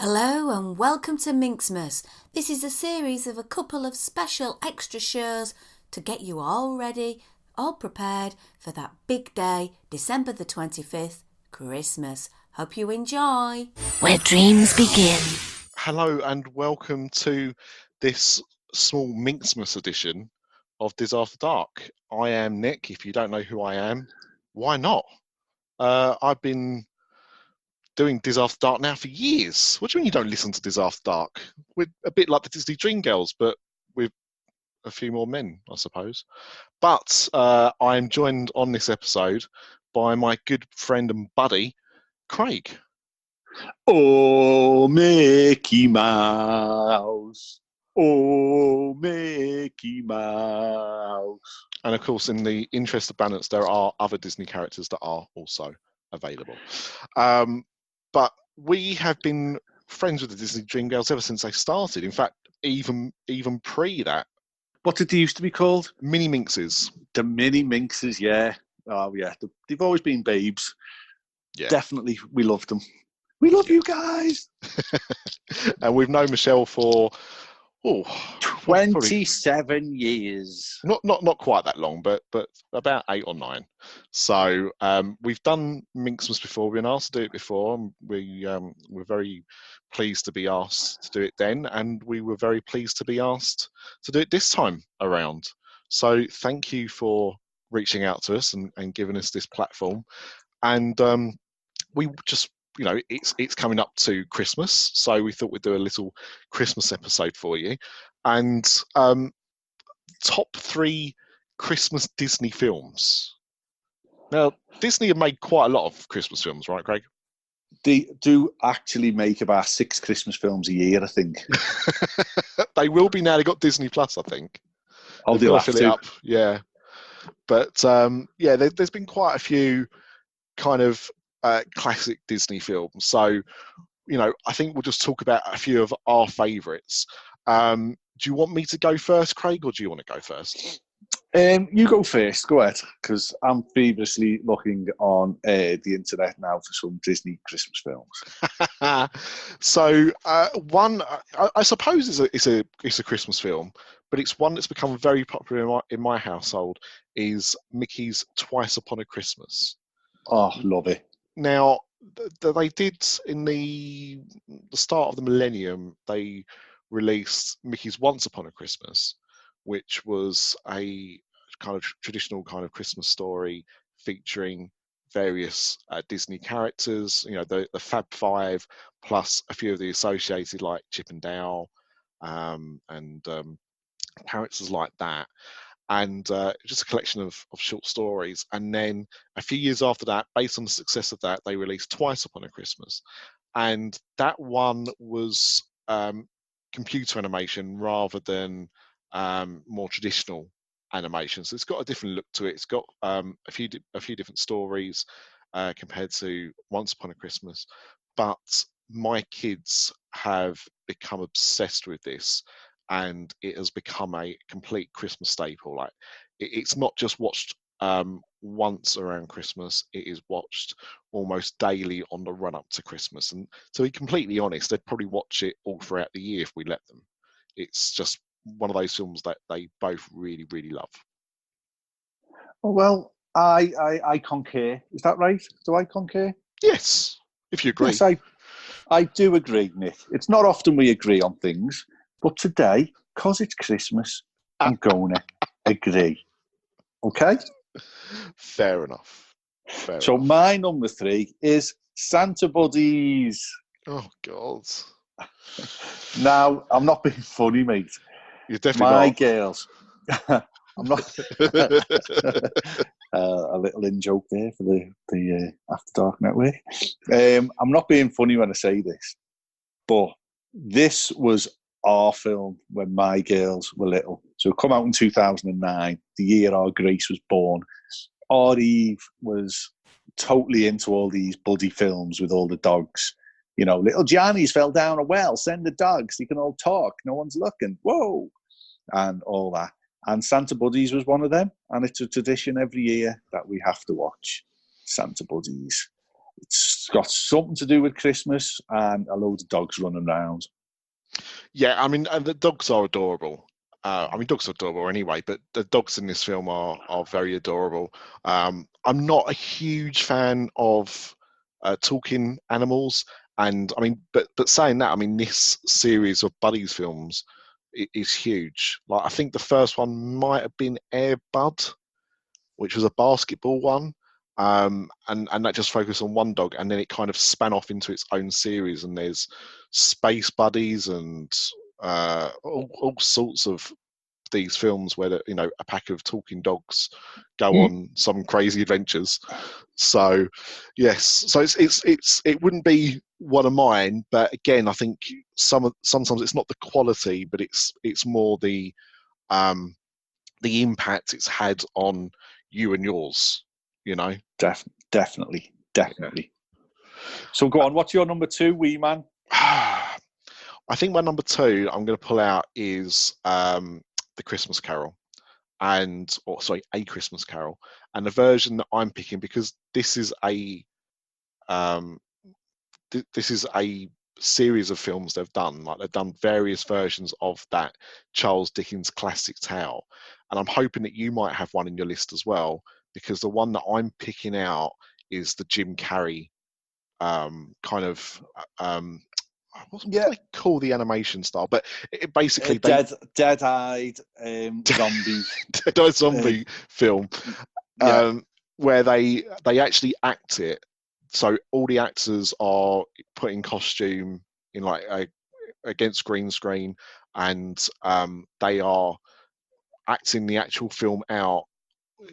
Hello and welcome to Minxmas. This is a series of a couple of special extra shows to get you all ready, all prepared for that big day, December the 25th, Christmas. Hope you enjoy. Where dreams begin. Hello and welcome to this small Minxmas edition of Diz After Dark. I am Nick. If you don't know who I am, why not? I've been doing Diz After Dark now for years. What do you mean you don't listen to Diz After Dark? We're a bit like the Disney Dream Girls, but with a few more men, I suppose. But I am joined on this episode by my good friend and buddy, Craig. Oh, Mickey Mouse. Oh, Mickey Mouse. And of course, in the interest of balance, there are other Disney characters that are also available. But we have been friends with the Disney Dream Girls ever since they started. In fact, even pre that. What did they used to be called? Mini Minxes. The Mini Minxes, yeah. Oh, yeah. They've always been babes. Yeah. Definitely, we loved them. We love you guys. And we've known Michelle for 27 years. Not quite that long, but about 8 or 9. So we've done Minxmas before. We've been asked to do it before, and we're very pleased to be asked to do it then, and we were very pleased to be asked to do it this time around. So thank you for reaching out to us and giving us this platform. And we just, it's coming up to Christmas, so we thought we'd do a little Christmas episode for you. And top 3 Christmas Disney films. Now, Disney have made quite a lot of Christmas films, right, Craig? They do actually make about 6 Christmas films a year, I think. They will be now. They've got Disney Plus, I think. Oh, they'll have fill to. it up, yeah. But there's been quite a few kind of classic Disney films. So, I think we'll just talk about a few of our favourites. Do you want me to go first, Craig, or do you want to go first? You go first. Go ahead, because I'm feverishly looking on the internet now for some Disney Christmas films. So one, I suppose, it's a Christmas film, but it's one that's become very popular in my household. Is Mickey's Twice Upon a Christmas. Oh, love it. Now, they did in the start of the millennium. They released Mickey's Once Upon a Christmas, which was a kind of traditional kind of Christmas story featuring various Disney characters, the Fab Five, plus a few of the associated like Chip and Dale, and characters like that. And just a collection of short stories. And then a few years after that, based on the success of that, they released Twice Upon a Christmas. And that one was computer animation rather than more traditional animation. So it's got a different look to it. It's got a few different stories compared to Once Upon a Christmas. But my kids have become obsessed with this, and it has become a complete Christmas staple. Like, it's not just watched once around Christmas, it is watched almost daily on the run up to Christmas. And to be completely honest, they'd probably watch it all throughout the year if we let them. It's just one of those films that they both really, really love. Well, I concur. Is that right? Do I concur? Yes, if you agree. Yes, I do agree, Nick. It's not often we agree on things, but today, because it's Christmas, I'm going to agree. Okay? Fair enough. So my number 3 is Santa Buddies. Oh, God. Now, I'm not being funny, mate. You're definitely my not. Girls. I'm not. A little in-joke there for the After Dark Network. I'm not being funny when I say this, but this was our film when my girls were little. So it came out in 2009, the year our Grace was born. Our Eve was totally into all these buddy films with all the dogs. Little Johnny's fell down a well, send the dogs, they can all talk, no one's looking, whoa, and all that. And Santa Buddies was one of them, and it's a tradition every year that we have to watch Santa Buddies. It's got something to do with Christmas and a load of dogs running around. Yeah, I mean, and the dogs are adorable. I mean, dogs are adorable anyway, but the dogs in this film are very adorable. I'm not a huge fan of talking animals, and I mean, but saying that, I mean, this series of Buddies films is huge. Like, I think the first one might have been Air Bud, which was a basketball one. And that just focused on one dog, and then it kind of span off into its own series. And there's Space Buddies and all sorts of these films where a pack of talking dogs go on some crazy adventures. So yes, so it wouldn't be one of mine, but again, I think sometimes it's not the quality, but it's more the impact it's had on you and yours. Definitely. So go on, what's your number 2, wee man? I think my number 2 I'm going to pull out is The Christmas Carol, A Christmas Carol, and the version that I'm picking, because this is a series of films they've done. Like, they've done various versions of that Charles Dickens classic tale, and I'm hoping that you might have one in your list as well, because the one that I'm picking out is the Jim Carrey kind of what do they call the animation style? But it basically dead-eyed zombie dead-eyed zombie film, where they actually act it. So all the actors are put in costume in against green screen, and they are acting the actual film out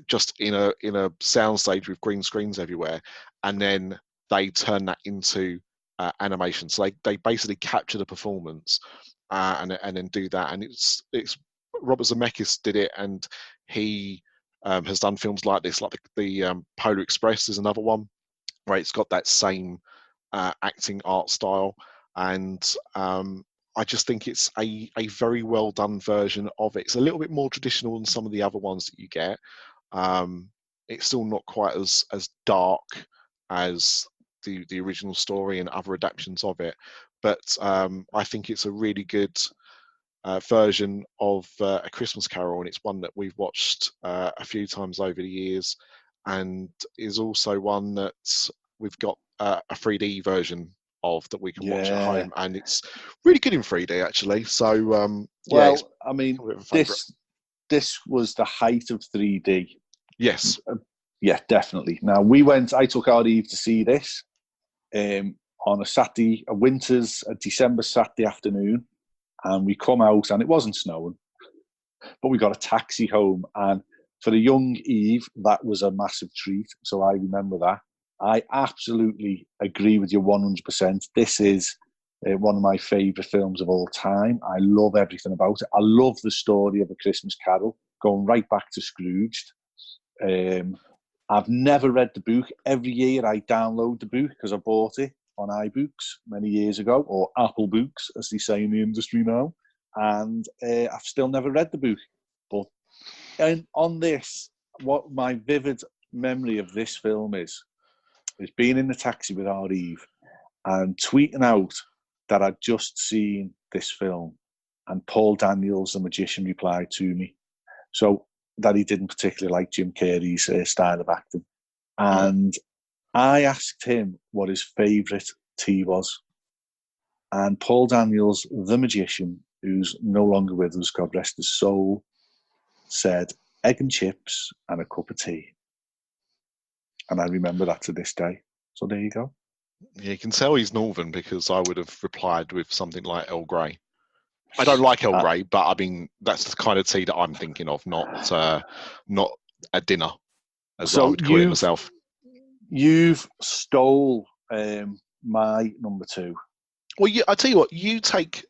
just in a soundstage with green screens everywhere, and then they turn that into animation. So they basically capture the performance and then do that. And it's Robert Zemeckis did it, and he has done films like this, like the Polar Express is another one where it's got that same acting art style. And I just think it's a very well done version of it. It's a little bit more traditional than some of the other ones that you get. It's still not quite as dark as the original story and other adaptations of it, but I think it's a really good version of A Christmas Carol, and it's one that we've watched a few times over the years, and is also one that we've got a 3D version of that we can watch at home, and it's really good in 3D actually. So I mean, this was the height of 3D. Yes. Yeah, definitely. Now I took our Eve to see this on a December Saturday afternoon, and we come out and it wasn't snowing, but we got a taxi home, and for a young Eve, that was a massive treat. So I remember that. I absolutely agree with you 100%. This is one of my favourite films of all time. I love everything about it. I love the story of A Christmas Carol, going right back to Scrooged. I've never read the book. Every year I download the book because I bought it on iBooks many years ago, or Apple Books, as they say in the industry now. And I've still never read the book. But on this, what my vivid memory of this film is being in the taxi with our Eve and tweeting out that I'd just seen this film, and Paul Daniels, the magician, replied to me. So that he didn't particularly like Jim Carrey's style of acting. And I asked him what his favourite tea was. And Paul Daniels, the magician, who's no longer with us, God rest his soul, said egg and chips and a cup of tea. And I remember that to this day. So there you go. Yeah, you can tell he's Northern, because I would have replied with something like Earl Grey. I don't like Earl Grey, but I mean, that's the kind of tea that I'm thinking of, not a dinner, as I would call it myself. You've stole my number 2. Well, I tell you what, you take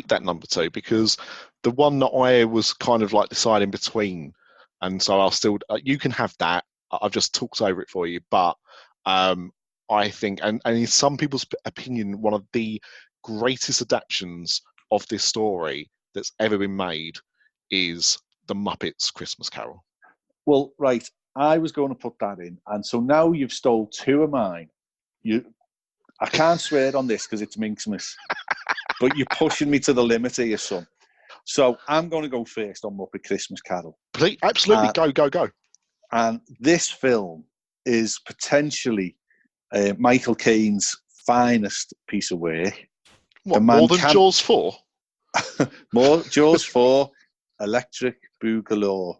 that number 2, because the one that I was kind of like deciding between, and so I'll still you can have that. I've just talked over it for you, but I think, and in some people's opinion, one of the greatest adaptations of this story that's ever been made is The Muppets Christmas Carol. Well, right, I was going to put that in, and so now you've stole 2 of mine. I can't swear on this because it's Minxmas, but you're pushing me to the limit here, son. So I'm going to go first on Muppet Christmas Carol. Please, absolutely, go. And this film is potentially Michael Caine's finest piece of work. What, more than Jaws 4? More Jaws 4, Electric Boogaloo.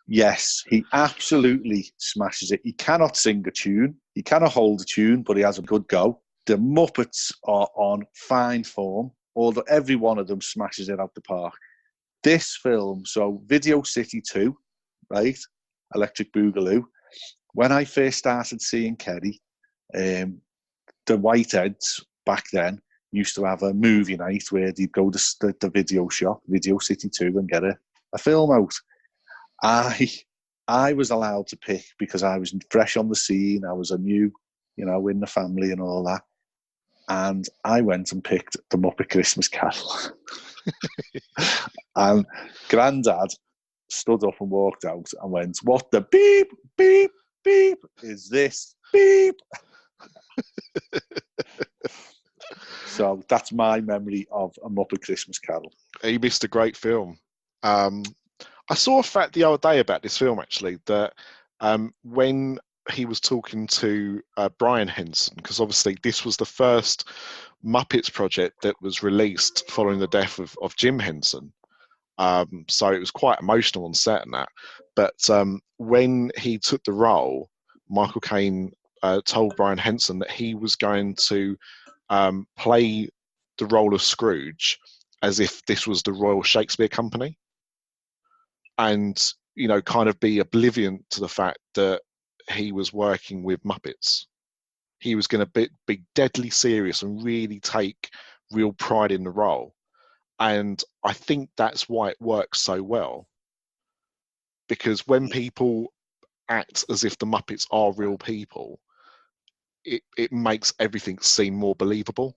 Yes, he absolutely smashes it. He cannot sing a tune. He cannot hold a tune, but he has a good go. The Muppets are on fine form, although every one of them smashes it out the park. This film, so Video City 2, right? Electric Boogaloo. When I first started seeing Kerry, the Whiteheads back then used to have a movie night where they'd go to the video shop, Video City 2, and get a film out. I was allowed to pick because I was fresh on the scene. I was a new, in the family and all that. And I went and picked the Muppet Christmas Carol. And Grandad stood up and walked out and went, "What the beep, beep, beep is this? Beep." So that's my memory of a Muppet Christmas Carol. You missed a great film. I saw a fact the other day about this film, actually, that when he was talking to Brian Henson, because obviously this was the first Muppets project that was released following the death of Jim Henson. So it was quite emotional on set and that. But when he took the role, Michael Caine told Brian Henson that he was going to play the role of Scrooge as if this was the Royal Shakespeare Company, and kind of be oblivion to the fact that he was working with Muppets. He was going to be deadly serious and really take real pride in the role. And I think that's why it works so well. Because when people act as if the Muppets are real people, it makes everything seem more believable.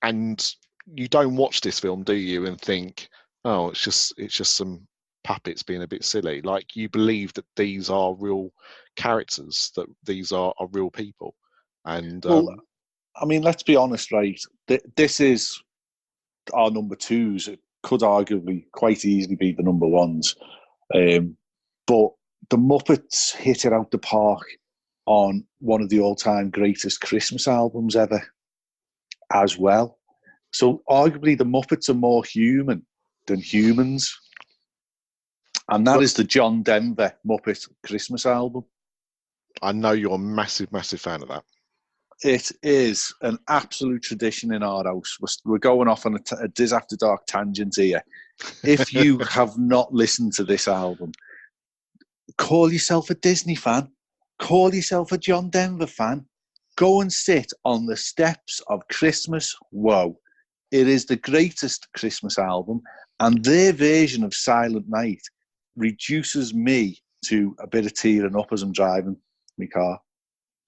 And you don't watch this film, do you, and think, oh, it's just some puppets being a bit silly. Like, you believe that these are real characters, that these are real people. And let's be honest, right? This is our number twos. It could arguably quite easily be the number ones. But the Muppets hit it out the park on one of the all-time greatest Christmas albums ever as well. So arguably the Muppets are more human than humans. And that is the John Denver Muppet Christmas album. I know you're a massive, massive fan of that. It is an absolute tradition in our house. We're going off on a Diz After Dark tangent here. If you have not listened to this album, call yourself a Disney fan. Call yourself a John Denver fan. Go and sit on the steps of Christmas. Whoa. It is the greatest Christmas album. And their version of Silent Night reduces me to a bit of tearing up as I'm driving my car.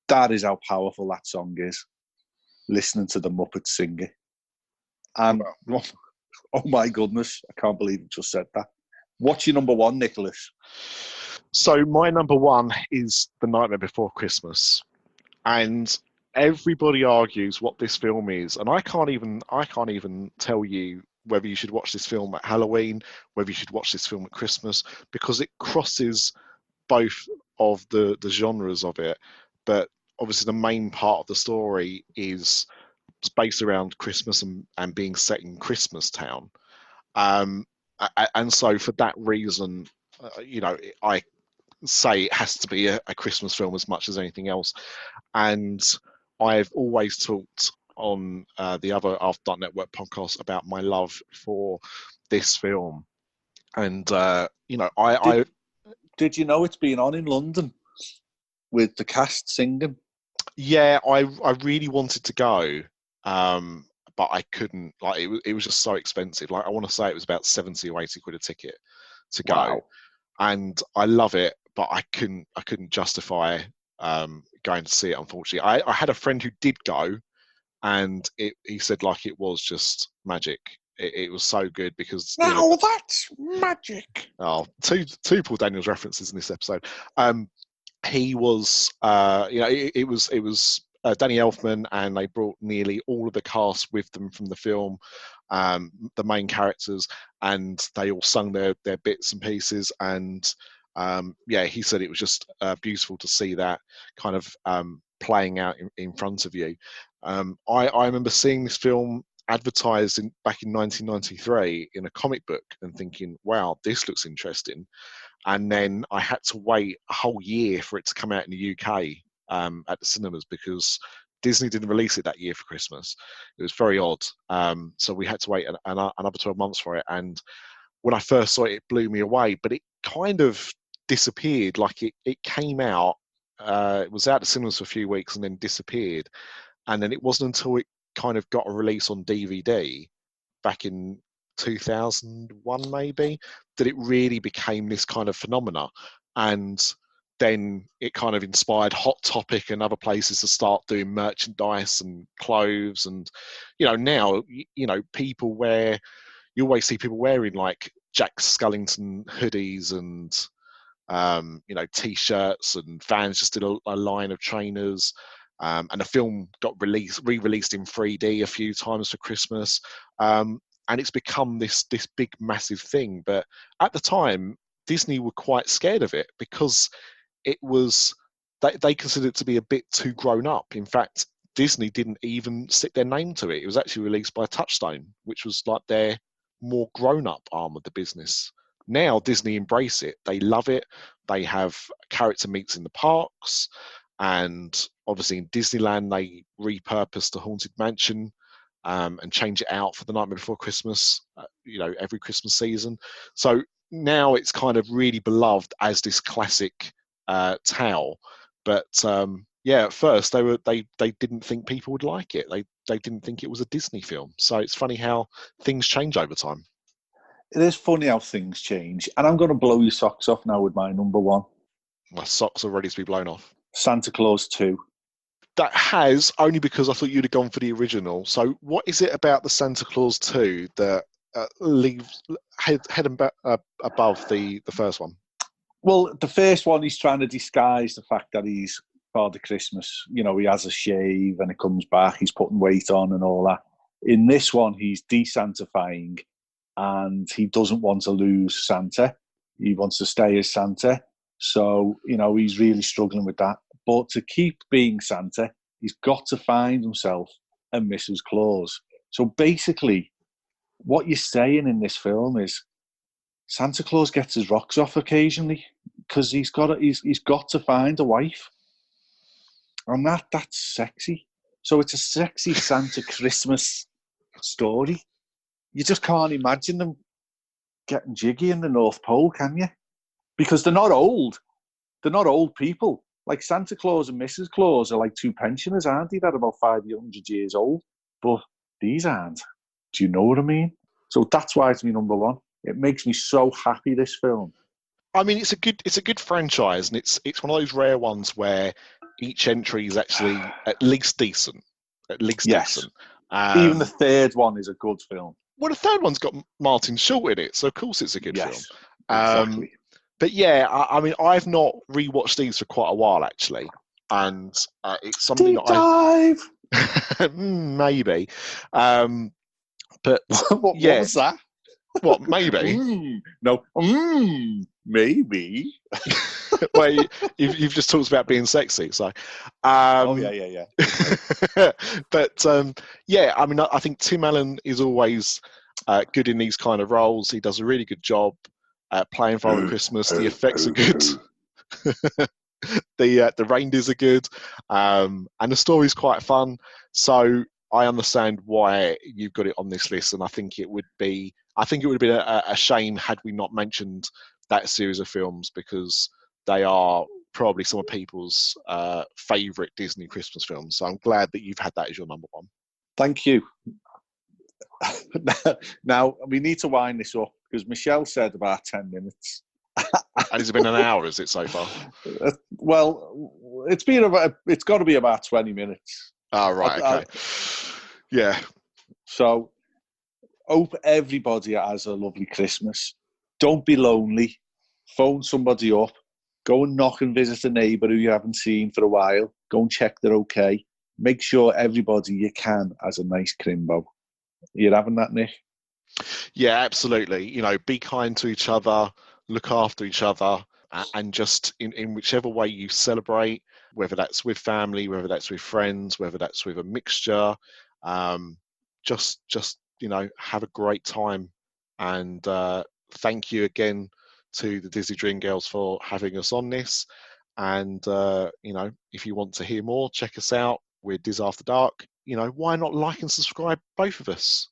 That is how powerful that song is. Listening to the Muppets sing it. And, oh my goodness, I can't believe you just said that. What's your number one, Nicholas? So my number one is The Nightmare Before Christmas. And everybody argues what this film is. And I can't even tell you whether you should watch this film at Halloween, whether you should watch this film at Christmas, because it crosses both of the genres of it. But obviously the main part of the story is based around Christmas and being set in Christmas Town. And so for that reason, I say it has to be a Christmas film as much as anything else. And I've always talked on the other After Dark Network podcast about my love for this film. And, Did you know it's been on in London with the cast singing? Yeah, I really wanted to go, but I couldn't. Like, it was just so expensive. Like, I want to say it was about 70 or 80 quid a ticket to go. Wow. And I love it, but I couldn't justify going to see it, unfortunately. I had a friend who did go, and he said like it was just magic. It was so good because that's magic. Oh, two Paul Daniels references in this episode. he was, it was Danny Elfman, and they brought nearly all of the cast with them from the film, the main characters, and they all sung their bits and pieces. And he said it was just beautiful to see that kind of playing out in front of you. I remember seeing this film advertised back in 1993 in a comic book and thinking, wow, this looks interesting. And then I had to wait a whole year for it to come out in the UK at the cinemas, because Disney didn't release it that year for Christmas. It was very odd. So we had to wait another 12 months for it. And when I first saw it, it blew me away, but it kind of disappeared. Like it came out, it was out the cinemas for a few weeks and then disappeared. And then it wasn't until it kind of got a release on DVD back in 2001 maybe, that it really became this kind of phenomena. And then it kind of inspired Hot Topic and other places to start doing merchandise and clothes. And now people wear, you always see people wearing like Jack Skellington hoodies and t-shirts, and Vans just did a line of trainers. And the film got re-released in 3D a few times for Christmas. And it's become this big, massive thing. But at the time, Disney were quite scared of it, because it was, they considered it to be a bit too grown up. In fact, Disney didn't even stick their name to it. It was actually released by Touchstone, which was like their more grown-up arm of the business. Now Disney embrace it. They love it. They have character meets in the parks. And obviously in Disneyland, they repurposed the Haunted Mansion and change it out for the Nightmare Before Christmas, every Christmas season. So now it's kind of really beloved as this classic tale. But at first they didn't think people would like it. They didn't think it was a Disney film. So it's funny how things change over time. It is funny how things change. And I'm going to blow your socks off now with my number one. My socks are ready to be blown off. Santa Claus 2. That has, only because I thought you'd have gone for the original. So what is it about the Santa Claus 2 that leaves head above the first one? Well, the first one, he's trying to disguise the fact that he's Father Christmas. He has a shave and it comes back, he's putting weight on and all that. In this one, he's de-Santifying, and he doesn't want to lose Santa. He wants to stay as Santa. So, he's really struggling with that. But to keep being Santa, he's got to find himself a Mrs. Claus. So basically, what you're saying in this film is Santa Claus gets his rocks off occasionally, because he's got to find a wife. And that's sexy. So it's a sexy Santa Christmas story. You just can't imagine them getting jiggy in the North Pole, can you? Because they're not old. They're not old people. Like Santa Claus and Mrs. Claus are like two pensioners, aren't they? They're about 500 years old. But these aren't. Do you know what I mean? So that's why it's my number one. It makes me so happy, this film. I mean, it's a good franchise, and it's one of those rare ones where each entry is actually at least decent. At least decent. Even the third one is a good film. Well, the third one's got Martin Short in it, so of course it's a good film. Exactly. But yeah, I mean, I've not rewatched these for quite a while, actually. And it's something Deep dive! Maybe. But what was that? What, maybe? No. Maybe. Well, you've just talked about being sexy, so. Yeah. But I mean, I think Tim Allen is always good in these kind of roles. He does a really good job playing Father Christmas. The effects are good. The reindeers are good, and the story's quite fun. So I understand why you've got it on this list, and I think it would have been a shame had we not mentioned that series of films, because they are probably some of people's favourite Disney Christmas films. So I'm glad that you've had that as your number one. Thank you. Now, we need to wind this up, because Michelle said about 10 minutes. And it's been an hour, is it, so far? Well, it's got to be about 20 minutes. Oh, right, okay. Yeah. So, hope everybody has a lovely Christmas. Don't be lonely. Phone somebody up. Go and knock and visit a neighbour who you haven't seen for a while. Go and check they're okay. Make sure everybody you can has a nice crimbo. You're having that, Nick? Yeah, absolutely. You know, be kind to each other, look after each other, and just in whichever way you celebrate, whether that's with family, whether that's with friends, whether that's with a mixture, just you know, have a great time. And thank you again to the Disney Dream Girls for having us on this. And you know, if you want to hear more, check us out. We're Diz After Dark. You know, why not like and subscribe, both of us?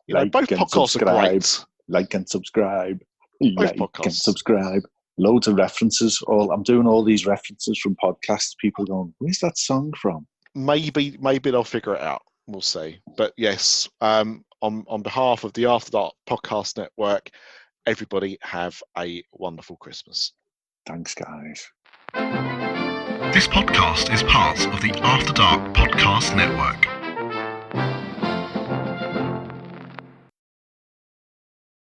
You know, both podcasts are great. Like and subscribe. Both Like podcasts. and subscribe. Loads of references. I'm doing all these references from podcasts. People going, where's that song from? Maybe they'll figure it out. We'll see. But yes, on behalf of the After Dark Podcast Network, everybody have a wonderful Christmas. Thanks, guys. This podcast is part of the After Dark Podcast Network.